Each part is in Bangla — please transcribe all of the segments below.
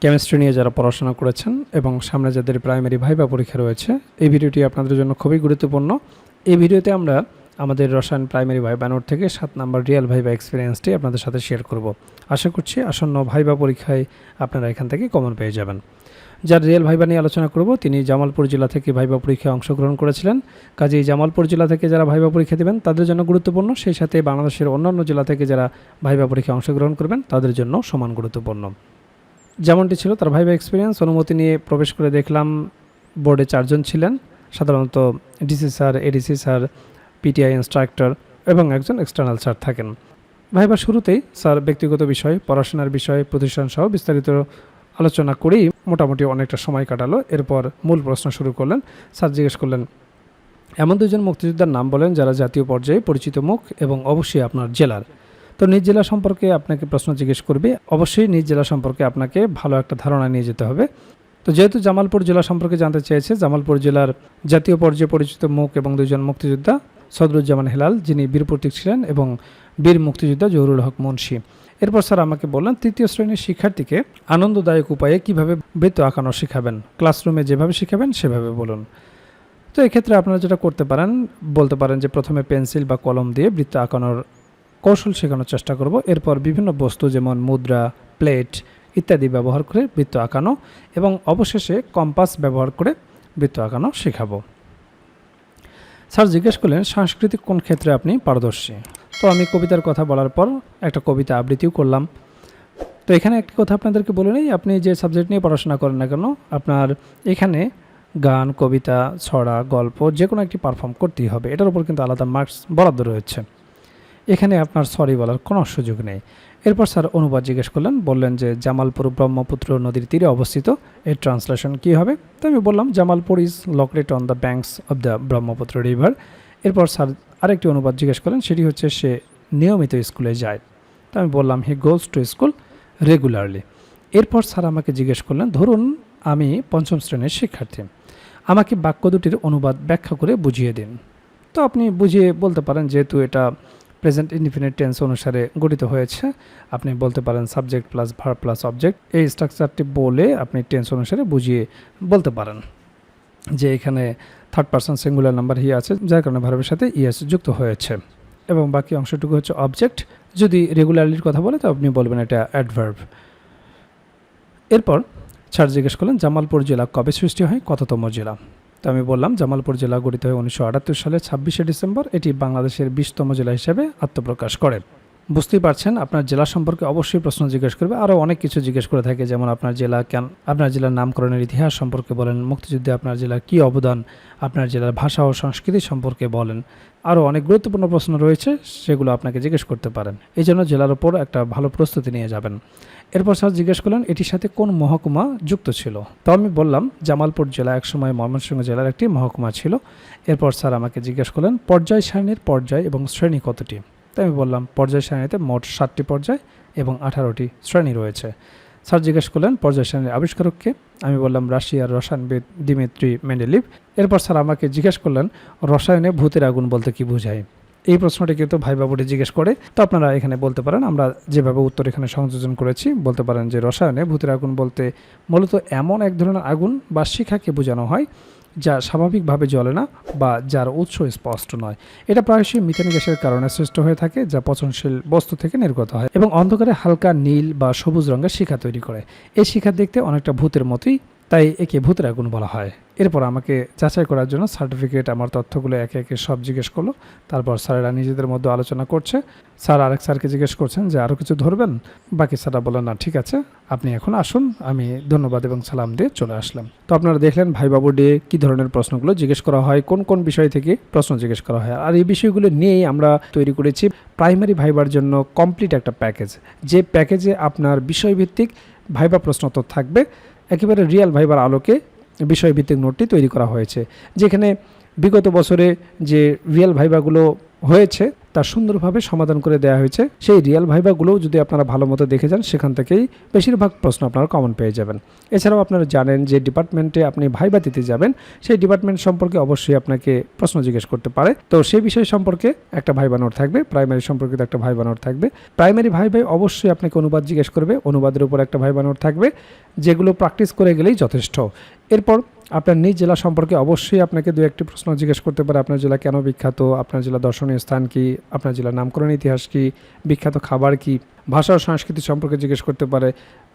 কেমিস্ট্রি নিয়ে যারা পড়াশোনা করেছেন এবং সামনে যাদের প্রাইমারি ভাইবা পরীক্ষা রয়েছে, এই ভিডিওটি আপনাদের জন্য খুবই গুরুত্বপূর্ণ। এই ভিডিওতে আমরা আমাদের রসায়ন প্রাইমারি ভাইবা নোট থেকে 7 নম্বর রিয়েল ভাইবা এক্সপিরিয়েন্সটি আপনাদের সাথে শেয়ার করব। আশা করছি আসন্ন ভাইবা পরীক্ষায় আপনারা এখান থেকে কমন পেয়ে যাবেন। যার রিয়েল ভাইবা নিয়ে আলোচনা করব তিনি জামালপুর জেলা থেকে ভাইবা পরীক্ষায় অংশগ্রহণ করেছিলেন। কাজেই জামালপুর জেলা থেকে যারা ভাইবা পরীক্ষা দেবেন তাদের জন্য গুরুত্বপূর্ণ, সেই সাথে বাংলাদেশের অন্যান্য জেলা থেকে যারা ভাইবা পরীক্ষায় অংশগ্রহণ করবেন তাদের জন্য সমান গুরুত্বপূর্ণ। যেমনটি ছিল তার ভাইবা এক্সপিরিয়েন্স, অনুমতি নিয়ে প্রবেশ করে দেখলাম বোর্ডে 4 জন ছিলেন, সাধারণত DC sir, ADC sir, PTI instructor এবং একজন এক্সটার্নাল স্যার থাকেন। ভাইবার শুরুতেই স্যার ব্যক্তিগত বিষয়, পড়াশোনার বিষয়, প্রতিষ্ঠান সহ বিস্তারিত আলোচনা করেই মোটামুটি অনেকটা সময় কাটালো। এরপর মূল প্রশ্ন শুরু করলেন। স্যার জিজ্ঞেস করলেন, এমন 2 জন মুক্তিযোদ্ধার নাম বলেন যারা জাতীয় পর্যায়ে পরিচিত মুখ এবং অবশ্যই আপনার জেলার। তো নিজ জেলা সম্পর্কে আপনাকে প্রশ্ন জিজ্ঞেস করবে, অবশ্যই নিজ জেলা সম্পর্কে আপনাকে ভালো একটা ধারণা নিয়ে যেতে হবে। তো যেহেতু জামালপুর জেলা সম্পর্কে জানতে চেয়েছে, জামালপুর জেলার জাতীয় পর্যায়ে পরিচিত মুখ এবং 2 জন মুক্তিযোদ্ধা সদরুজ্জামান হেলাল যিনি বীর প্রতীক ছিলেন এবং বীর মুক্তিযোদ্ধা জহুরুল হক মুন্সি। এরপর স্যার আমাকে বললেন 3য় শ্রেণীর শিক্ষার্থীকে আনন্দদায়ক উপায়ে কিভাবে বৃত্ত আঁকানো শেখাবেন, ক্লাসরুমে যেভাবে শেখাবেন সেভাবে বলুন। তো এক্ষেত্রে আপনারা যেটা করতে পারেন, বলতে পারেন যে প্রথমে পেন্সিল বা কলম দিয়ে বৃত্ত আঁকানোর কৌশল শেখানোর চেষ্টা করব। এরপর বিভিন্ন বস্তু যেমন মুদ্রা, প্লেট ইত্যাদি ব্যবহার করে বৃত্ত আঁকানো এবং অবশেষে কম্পাস ব্যবহার করে বৃত্ত আঁকানো শেখাবো। স্যার জিজ্ঞেস করলেন সাংস্কৃতিক কোন ক্ষেত্রে আপনি পারদর্শী। তো আমি কবিতার কথা বলার পর একটা কবিতা আবৃত্তিও করলাম। তো এখানে একটি কথা আপনাদেরকে বলে নিই, আপনি যে সাবজেক্ট নিয়ে পড়াশোনা করেন না কেন, আপনার এখানে গান, কবিতা, ছড়া, গল্প যে কোনো একটি পারফর্ম করতেই হবে। এটার উপর কিন্তু আলাদা মার্কস বরাদ্দ রয়েছে। এখানে আপনার সরি বলার কোনো সুযোগ নেই। এরপর স্যার অনুবাদ জিজ্ঞেস করলেন, বললেন যে জামালপুর ব্রহ্মপুত্র নদীর তীরে অবস্থিত, এর ট্রান্সলেশন কী হবে। তো আমি বললাম Jamalpur is located on the banks of the Brahmaputra river. এরপর স্যার আরেকটি অনুবাদ জিজ্ঞেস করেন, সেটি হচ্ছে সে নিয়মিত স্কুলে যায়। তো আমি বললাম হি গোজ টু স্কুল রেগুলারলি। এরপর স্যার আমাকে জিজ্ঞেস করলেন, ধরুন আমি 5ম শ্রেণীর শিক্ষার্থী, আমাকে বাক্য দুটির অনুবাদ ব্যাখ্যা করে বুঝিয়ে দিন। তো আপনি বুঝিয়ে বলতে পারেন, যেহেতু এটা প্রেজেন্ট ইনডিফিনিট টেন্স অনুসারে গঠিত হয়েছে, আপনি বলতে পারেন subject plus verb plus object, এই স্ট্রাকচারটি বলে আপনি টেন্স অনুসারে বুঝিয়ে বলতে পারেন যে এখানে 3rd person singular number he আছে, যার কারণে ভার্বের সাথে ইএস যুক্ত হয়েছে এবং বাকি অংশটুকু হচ্ছে অবজেক্ট। যদি রেগুলারলির কথা বলে তো আপনি বলবেন এটা অ্যাডভার্ব। এরপর স্যার জিজ্ঞেস করলেন জামালপুর জেলা কবে সৃষ্টি হয়, কততম জেলা। তো আমি বললাম জামালপুর জেলা গঠিত হয় 1978 সালে 26শে ডিসেম্বর। এটি বাংলাদেশের 20তম জেলা হিসেবে আত্মপ্রকাশ করে। বুঝতেই পারছেন আপনার জেলা সম্পর্কে অবশ্যই প্রশ্ন জিজ্ঞেস করবে, আরও অনেক কিছু জিজ্ঞেস করে থাকে, যেমন আপনার জেলা কেন, আপনার জেলার নামকরণের ইতিহাস সম্পর্কে বলেন, মুক্তিযুদ্ধে আপনার জেলার কী অবদান, আপনার জেলার ভাষা ও সংস্কৃতি সম্পর্কে বলেন। আরও অনেক গুরুত্বপূর্ণ প্রশ্ন রয়েছে, সেগুলো আপনাকে জিজ্ঞেস করতে পারেন। এই জন্য জেলার ওপর একটা ভালো প্রস্তুতি নিয়ে যাবেন। এরপর স্যার জিজ্ঞেস করলেন এটির সাথে কোন মহকুমা যুক্ত ছিল। তো আমি বললাম জামালপুর জেলা একসময় ময়মনসিংহ জেলার একটি মহকুমা ছিল। এরপর স্যার আমাকে জিজ্ঞেস করলেন পর্যায় সারণীর পর্যায় এবং শ্রেণী কতটি। তো আমি বললাম পর্যায় সারণীতে মোট 7টি পর্যায় এবং 18টি শ্রেণী রয়েছে। স্যার জিজ্ঞেস করলেন পর্যায় সারণীর আবিষ্কারককে। আমি বললাম রাশিয়ার রসায়নবিদ দিমিত্রি মেন্ডেলিভ। এরপর স্যার আমাকে জিজ্ঞেস করলেন রসায়নে ভূতের আগুন বলতে কি বোঝায়। এই প্রশ্নটি কিন্তু ভাইবা বোর্ডে জিজ্ঞেস করে। তো আপনারা এখানে বলতে পারেন, আমরা যেভাবে উত্তর এখানে সংযোজন করেছি, বলতে পারেন যে রসায়নে ভূতের আগুন বলতে মূলত এমন এক ধরনের আগুন বা শিখাকে বোঝানো হয় যা স্বাভাবিকভাবে জ্বলে না বা যার উৎস স্পষ্ট নয়। এটা প্রায়শই মিথেন গ্যাসের কারণে সৃষ্ট হয়ে থাকে, যা পচনশীল বস্তু থেকে নির্গত হয় এবং অন্ধকারে হালকা নীল বা সবুজ রঙের শিখা তৈরি করে। এই শিখা দেখতে অনেকটা ভূতের মতোই, তাই একে ভূতের আগুন বলা হয়। এরপর আমাকে যাচাই করার জন্য সার্টিফিকেট, আমার তথ্যগুলো একে একে সব জিজ্ঞেস করলো। তারপর স্যারেরা নিজেদের মধ্যে আলোচনা করছে। স্যার আরেক স্যারকে জিজ্ঞেস করছেন যে আরও কিছু ধরবেন। বাকি স্যাররা বলেন না ঠিক আছে, আপনি এখন আসুন। আমি ধন্যবাদ এবং সালাম দিয়ে চলে আসলাম। তো আপনারা দেখলেন ভাইবা বোর্ডে কী ধরনের প্রশ্নগুলো জিজ্ঞেস করা হয়, কোন কোন বিষয় থেকে প্রশ্ন জিজ্ঞেস করা হয়। আর এই বিষয়গুলো নিয়েই আমরা তৈরি করেছি প্রাইমারি ভাইবার জন্য কমপ্লিট একটা প্যাকেজ, যে প্যাকেজে আপনার বিষয়ভিত্তিক ভাইবা প্রশ্নোত্তর থাকবে। একেবারে রিয়েল ভাইবার আলোকে বিষয়ভিত্তিক নোটটি তৈরি করা হয়েছে, যেখানে বিগত বছরে যে রিয়েল ভাইবাগুলো হয়েছে তা সুন্দরভাবে সমাধান করে দেওয়া হয়েছে। সেই রিয়েল ভাইভাগুলোও যদি আপনারা ভালো মতো দেখে যান, সেখান থেকেই বেশিরভাগ প্রশ্ন আপনারা কমন পেয়ে যাবেন। এছাড়াও আপনারা জানেন যে ডিপার্টমেন্টে আপনি ভাইভা দিতে যাবেন, সেই ডিপার্টমেন্ট সম্পর্কে অবশ্যই আপনাকে প্রশ্ন জিজ্ঞেস করতে পারে। তো সেই বিষয় সম্পর্কে একটা ভাইভা নোট থাকবে, প্রাইমারি সম্পর্কিত একটা ভাইভা নোট থাকবে। প্রাইমারি ভাইভায় অবশ্যই আপনাকে অনুবাদ জিজ্ঞেস করবে, অনুবাদের উপর একটা ভাইভা নোট থাকবে, যেগুলো প্র্যাকটিস করে গেলেই যথেষ্ট। এরপর আপনার নিজ জেলা সম্পর্কে অবশ্যই আপনাকে দু একটি প্রশ্ন জিজ্ঞেস করতে পারে। আপনার জেলা কেন বিখ্যাত, আপনার জেলা দর্শনীয় স্থান কি, আপনার জেলার নামকরণ ইতিহাস কি, বিখ্যাত খাবার কি, ভাষা ও সংস্কৃতি সম্পর্কে জিজ্ঞেস করতে পারে,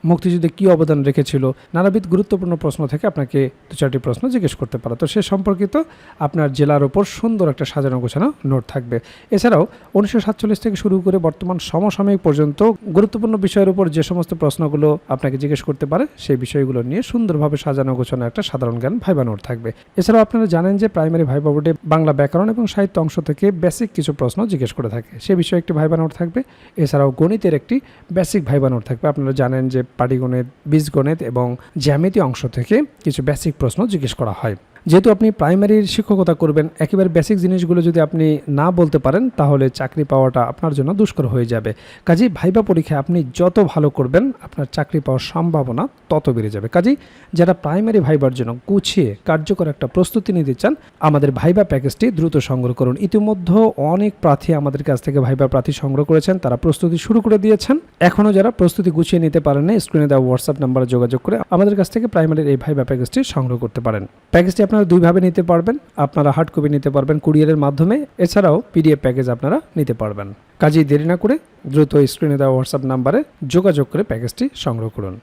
মুক্তিযুদ্ধে কী অবদান রেখেছিল, নানাবিধ গুরুত্বপূর্ণ প্রশ্ন থেকে আপনাকে দু চারটি প্রশ্ন জিজ্ঞেস করতে পারে। তো সে সম্পর্কিত আপনার জেলার ওপর সুন্দর একটা সাজানো গোছানো নোট থাকবে। এছাড়াও 1947 থেকে শুরু করে বর্তমান সমসাময়িক পর্যন্ত গুরুত্বপূর্ণ বিষয়ের উপর যে সমস্ত প্রশ্নগুলো আপনাকে জিজ্ঞেস করতে পারে, সেই বিষয়গুলো নিয়ে সুন্দরভাবে সাজানো গোছানো একটা সাধারণ জ্ঞান ভাইভা নোট থাকবে। এছাড়াও আপনারা জানেন যে প্রাইমারি ভাইভা বোর্ডে বাংলা ব্যাকরণ এবং সাহিত্য অংশ থেকে বেসিক কিছু প্রশ্ন জিজ্ঞেস করে থাকে, সে বিষয়ে একটি ভাইভা নোট থাকবে। এছাড়াও গণিতের একটি বেসিক ভাইভা নোট থাকবে। আপনারা জানেন যে পাটিগণিত, বীজগণিত এবং জ্যামিতি অংশ থেকে কিছু বেসিক প্রশ্ন জিজ্ঞেস করা হয়। যেহেতু আপনি প্রাইমারির শিক্ষকতা করবেন, একেবারে বেসিক জিনিসগুলো যদি আপনি না বলতে পারেন, তাহলে চাকরি পাওয়াটা আপনার জন্য দুষ্কর হয়ে যাবে। কাজেই ভাইভা পরীক্ষায় আপনি যত ভালো করবেন, আপনার চাকরি পাওয়ার সম্ভাবনা তত বেড়ে যাবে। কাজেই যারা প্রাইমারি ভাইবার জন্য গুছিয়ে কার্যকর একটা প্রস্তুতি নিতে চান, আমাদের ভাইভা প্যাকেজটি দ্রুত সংগ্রহ করুন। ইতিমধ্যে অনেক প্রার্থী আমাদের কাছ থেকে ভাইভা প্রার্থী সংগ্রহ করেছেন, তারা প্রস্তুতি শুরু করে দিয়েছেন। এখনও যারা প্রস্তুতি গুছিয়ে নিতে পারেন না, স্ক্রিনে দেওয়া হোয়াটসঅ্যাপ নাম্বারে যোগাযোগ করে আমাদের কাছ থেকে প্রাইমারির এই ভাইভা প্যাকেজটি সংগ্রহ করতে পারেন। প্যাকেজটি আপনারা দুইভাবে নিতে পারবেন, আপনারা হার্ড কপি নিতে পারবেন কুরিয়ারের মাধ্যমে, এছাড়াও পিডিএফ প্যাকেজ আপনারা নিতে পারবেন। কাজেই দেরি না করে দ্রুত স্ক্রিনে দেওয়া হোয়াটসঅ্যাপ নাম্বারে যোগাযোগ করে প্যাকেজটি সংগ্রহ করুন।